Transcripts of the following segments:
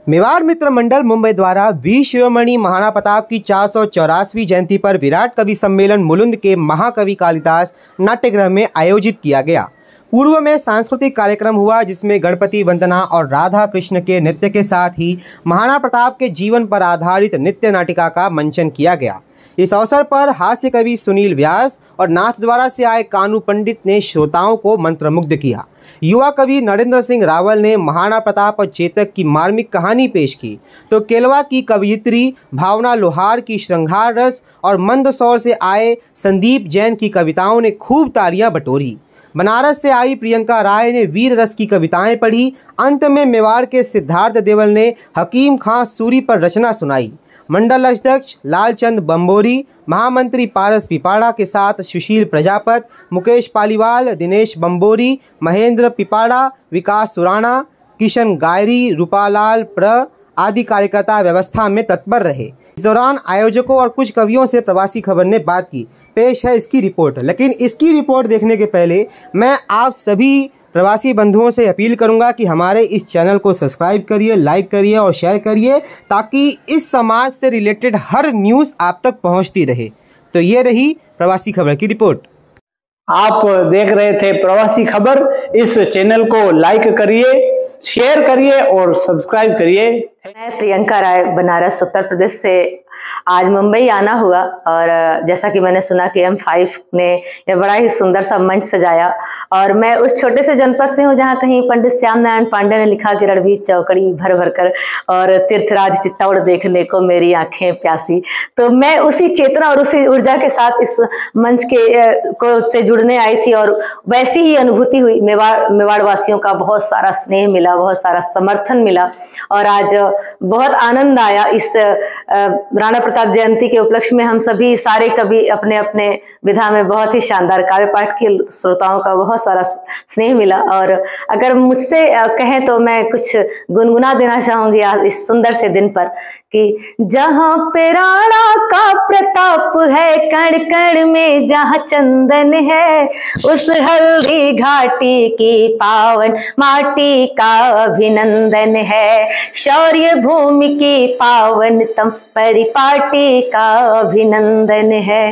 मेवाड़ मित्र मंडल मुंबई द्वारा वीर शिरोमणि महाराणा प्रताप की 484वीं जयंती पर विराट कवि सम्मेलन मुलुंद के महाकवि कालिदास नाट्यगृह में आयोजित किया गया। पूर्व में सांस्कृतिक कार्यक्रम हुआ जिसमें गणपति वंदना और राधा कृष्ण के नृत्य के साथ ही महाराणा प्रताप के जीवन पर आधारित नृत्य नाटिका का मंचन किया गया। इस अवसर पर हास्य कवि सुनील व्यास और नाथद्वारा से आए कानू पंडित ने श्रोताओं को मंत्रमुग्ध किया। युवा कवि नरेंद्र सिंह रावल ने महाराणा प्रताप और चेतक की मार्मिक कहानी पेश की, तो केलवा की कवयित्री भावना लोहार की श्रृंगार रस और मंदसौर से आए संदीप जैन की कविताओं ने खूब तालियां बटोरी। बनारस से आई प्रियंका राय ने वीर रस की कविताएं पढ़ी। अंत में मेवाड़ के सिद्धार्थ देवल ने हकीम खां सूरी पर रचना सुनाई। मंडल अध्यक्ष लालचंद बंबोरी, महामंत्री पारस पिपाड़ा के साथ सुशील प्रजापत, मुकेश पालीवाल, दिनेश बंबोरी, महेंद्र पिपाड़ा, विकास सुराणा, किशन गायरी, रूपालाल प्र आदि कार्यकर्ता व्यवस्था में तत्पर रहे। इस दौरान आयोजकों और कुछ कवियों से प्रवासी खबर ने बात की। पेश है इसकी रिपोर्ट। लेकिन इसकी रिपोर्ट देखने के पहले मैं आप सभी प्रवासी बंधुओं से अपील करूंगा कि हमारे इस चैनल को सब्सक्राइब करिए, लाइक करिए और शेयर करिए ताकि इस समाज से रिलेटेड हर न्यूज़ आप तक पहुंचती रहे। तो ये रही प्रवासी खबर की रिपोर्ट। आप देख रहे थे प्रवासी खबर। इस चैनल को लाइक करिए, शेयर करिए और सब्सक्राइब करिए। मैं प्रियंका राय बनारस उत्तर प्रदेश से आज मुंबई आना हुआ और जैसा कि मैंने सुना कि M5 ने यह बड़ा ही सुंदर सा मंच सजाया और मैं उस छोटे से जनपद से हूँ जहाँ कहीं पंडित श्याम नारायण पांडे ने लिखा कि रणवीर चौकड़ी भर भर कर और तीर्थराज चित्तौड़ देखने को मेरी आंखें प्यासी। तो मैं उसी चेतना और उसी ऊर्जा के साथ इस मंच के से जुड़ने आई थी और वैसी ही अनुभूति हुई। मेवाड़ वासियों का बहुत सारा स्नेह मिला, बहुत सारा समर्थन मिला और आज बहुत आनंद आया। इस राणा प्रताप जयंती के उपलक्ष्य में हम सभी सारे कवि अपने अपने विधा में बहुत ही शानदार काव्य पाठ के श्रोताओं का बहुत सारा स्नेह मिला। और अगर मुझसे कहें तो मैं कुछ गुनगुना देना चाहूंगी आज इस सुंदर से दिन पर कि जहां पे राणा का प्रताप है, कण कण में जहां चंदन है, उस हल्दी घाटी की पावन माटी का अभिनंदन है। शौर्य भूमि की पावनतम परिपाटी का अभिनंदन है।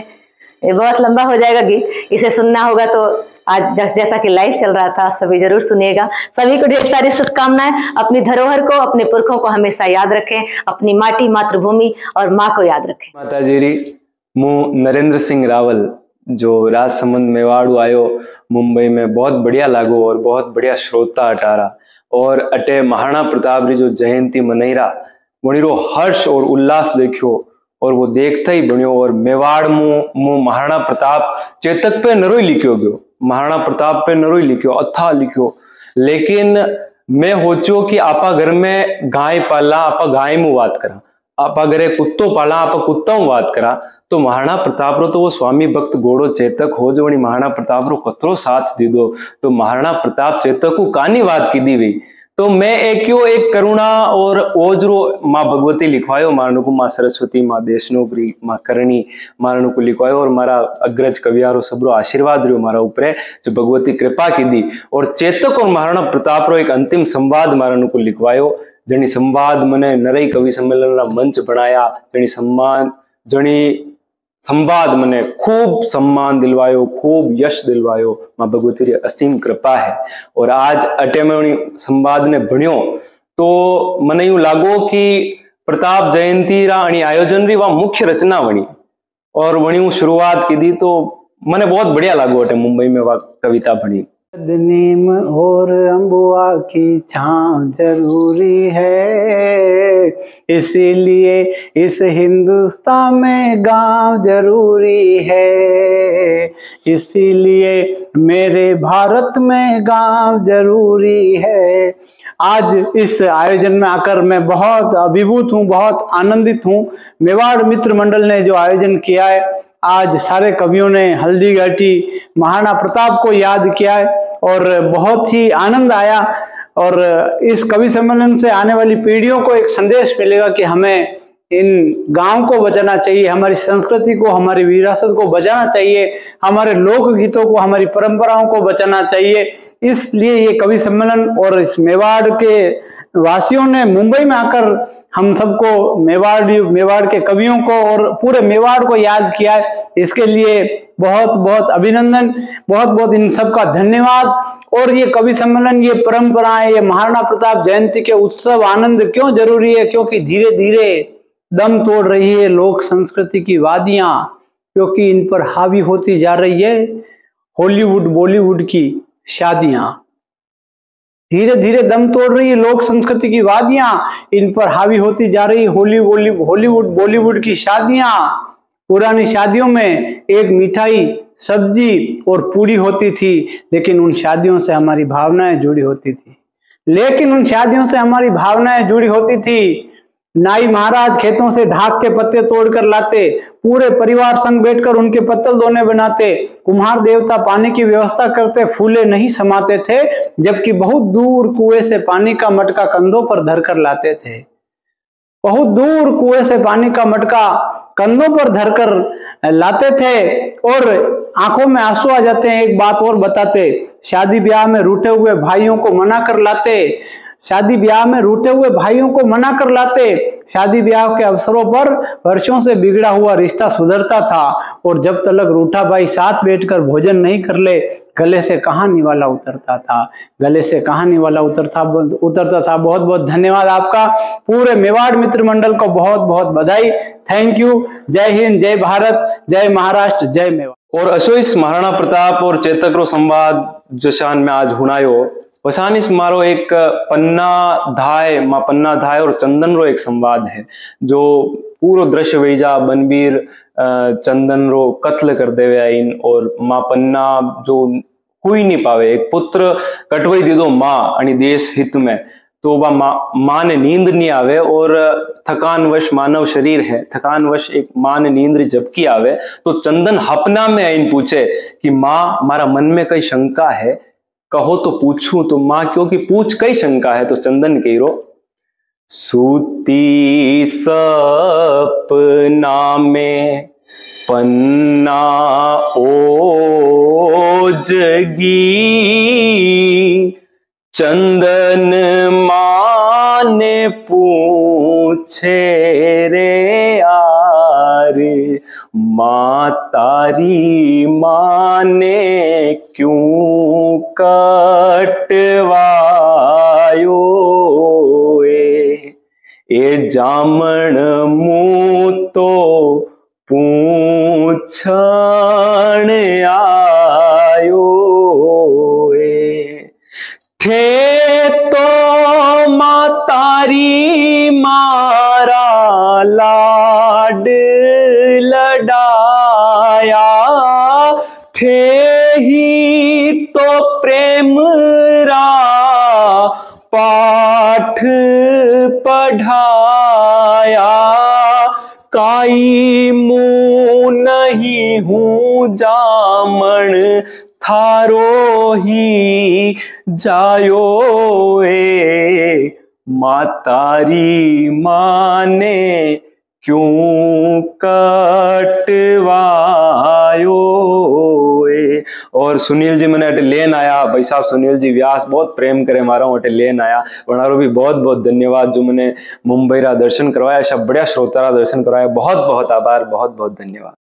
ये बहुत लंबा हो जाएगा गीत, इसे सुनना होगा तो आज जैसा कि लाइव चल रहा था सभी जरूर सुनिएगा। सभी को ढेर सारी शुभकामनाएं। अपनी धरोहर को, अपने पुरखों को हमेशा याद रखें, अपनी माटी, मातृभूमि और माँ को याद रखें। माता जी मु नरेंद्र सिंह रावल जो राजसमंद मेवाड़ू आयो मुंबई में बहुत बढ़िया लागो और बहुत बढ़िया श्रोता अटारा और अटे महाराणा प्रताप री जो जयंती मनईरा वणीरो हर्ष और उल्लास देखियो और वो देखता ही बनियो। और मेवाड़ मु महाराणा प्रताप चेतक पे नरोई लिखियो गयो, महाराणा प्रताप पे नरोई लिखियो, अथा लिखियो। लेकिन मैं होचो कि आपा घर में गाय पाला, आपा गाय मु बात करा, आपा घरे कुत्तो पाला, आपा कुत्ता मु बात करा। तो महाराणा प्रताप रो तो वो स्वामी भक्त घोड़ो चेतक हो जो महाराणा प्रताप रो कतरो साथ दीदो। तो महाराणा प्रताप चेतक को कानी बात की दी गई। तो मैं एक करुणा और ओजरो माँ भगवती लिखवायो, मारणु को माँ सरस्वती, माँ देशनोपरी, माँ करणी मारणु को लिखवायो और मारा अग्रज कवियारो सबरो आशीर्वाद रहो मारा ऊपर जो भगवती कृपा की दी। और चेतक और महाराणा प्रताप रो एक अंतिम संवाद मारणु को लिखवायो जनी संवाद मने नरई कवि सम्मेलन रा मंच बनाया, जनी संवाद मने खूब सम्मान दिलवायो, खूब यश दिलवायो। माँ भगवती री असीम कृपा है। और आज अटे में संवाद ने भण्यो तो मने यूं लागो कि प्रताप जयंती रा आयोजन री वह मुख्य रचना बनी और वणी शुरुआत की दी। तो मने बहुत बढ़िया लागो अटे मुंबई में वह कविता बनी। नीम और अम्बुआ की छांव जरूरी है, इसीलिए इस हिंदुस्तान में गांव जरूरी है, इसीलिए मेरे भारत में गांव जरूरी है। आज इस आयोजन में आकर मैं बहुत अभिभूत हूँ, बहुत आनंदित हूँ। मेवाड़ मित्र मंडल ने जो आयोजन किया है, आज सारे कवियों ने हल्दी घाटी महाराणा प्रताप को याद किया है और बहुत ही आनंद आया। और इस कवि सम्मेलन से आने वाली पीढ़ियों को एक संदेश मिलेगा कि हमें इन गांव को बचाना चाहिए, हमारी संस्कृति को, हमारी विरासत को बचाना चाहिए, हमारे लोक गीतों को, हमारी परंपराओं को बचाना चाहिए। इसलिए ये कवि सम्मेलन और इस मेवाड़ के वासियों ने मुंबई में आकर हम सबको, मेवाड़ के कवियों को और पूरे मेवाड़ को याद किया है। इसके लिए बहुत बहुत अभिनंदन, बहुत बहुत इन सबका धन्यवाद। और ये कवि सम्मेलन, ये परंपराएं, ये महाराणा प्रताप जयंती के उत्सव आनंद क्यों जरूरी है? क्योंकि धीरे धीरे दम तोड़ रही है लोक संस्कृति की वादियां, क्योंकि इन पर हावी होती जा रही है हॉलीवुड बॉलीवुड की शादियां। धीरे धीरे दम तोड़ रही है लोक संस्कृति की वादियां, इन पर हावी होती जा रही हॉलीवुड बॉलीवुड की शादियां। पुरानी शादियों में एक मिठाई, सब्जी और पूरी होती थी, लेकिन उन शादियों से हमारी भावनाएं जुड़ी होती थी। नाई महाराज खेतों से ढाक के पत्ते तोड़कर लाते, पूरे परिवार संग बैठकर उनके पत्तल दोने बनाते। कुम्हार देवता पानी की व्यवस्था करते, फूले नहीं समाते थे, जबकि बहुत दूर कुएं से पानी का मटका कंधों पर धरकर लाते थे। बहुत दूर कुएं से पानी का मटका कंधों पर धरकर लाते थे और आंखों में आंसू आ जाते हैं। एक बात और बताते, शादी ब्याह में रूठे हुए भाइयों को मना कर लाते। शादी ब्याह के अवसरों पर वर्षों से बिगड़ा हुआ रिश्ता सुधरता था, और जब तक रूठा भाई साथ बैठकर भोजन नहीं कर ले, गले से कहानी वाला उतरता था। बहुत बहुत धन्यवाद आपका। पूरे मेवाड़ मित्र मंडल को बहुत बहुत बधाई। Thank you. जय हिंद, जय भारत, जय महाराष्ट्र, जय मेवाड़। और अशोइस महाराणा प्रताप और चेतक रो संवाद जशान में आज हुणायो वसानी मारो एक पन्ना धाय और चंदन रो एक संवाद है, जो पूरो दृश्य वेजा बनबीर चंदन रो कत्ल कर देवे आइन, और माँ पन्ना जो हुई नहीं पावे, एक पुत्र कटवई दीदो माँ अनि देश हित में, तो वह माँ ने नींद नहीं आवे, और थकानवश मानव शरीर है, थकानवश एक माँ ने नींद जबकि आवे, तो चंदन हपना में आइन पूछे कि माँ मारा मन में कई शंका है, कहो तो पूछूं। तो माँ क्योंकि पूछ कई शंका है, तो चंदन कही रो, सूती सपना में पन्ना ओजगी, चंदन माने पूछे रे यार, माँ तारी माने क्यों कटवायो ए जामण मुँह तो पूछण आयो थे, तो माँ तारी मारा लाड लडाया, थे ही तो प्रेम रा पाठ पढ़ाया, काई मुँह नहीं हूँ जामण थारो ही जायो ए, माँ तारी माने क्यों कटवायो ए। और सुनील जी मैंने अटे लेन आया, भाई साहब सुनील जी व्यास बहुत प्रेम करे मारा हूँ, अटे लेन आया, वनारो भी बहुत बहुत धन्यवाद जो मैंने मुंबई रा दर्शन करवाया, ऐसा बढ़िया श्रोता रा दर्शन करवाया, बहुत बहुत आभार, बहुत बहुत धन्यवाद।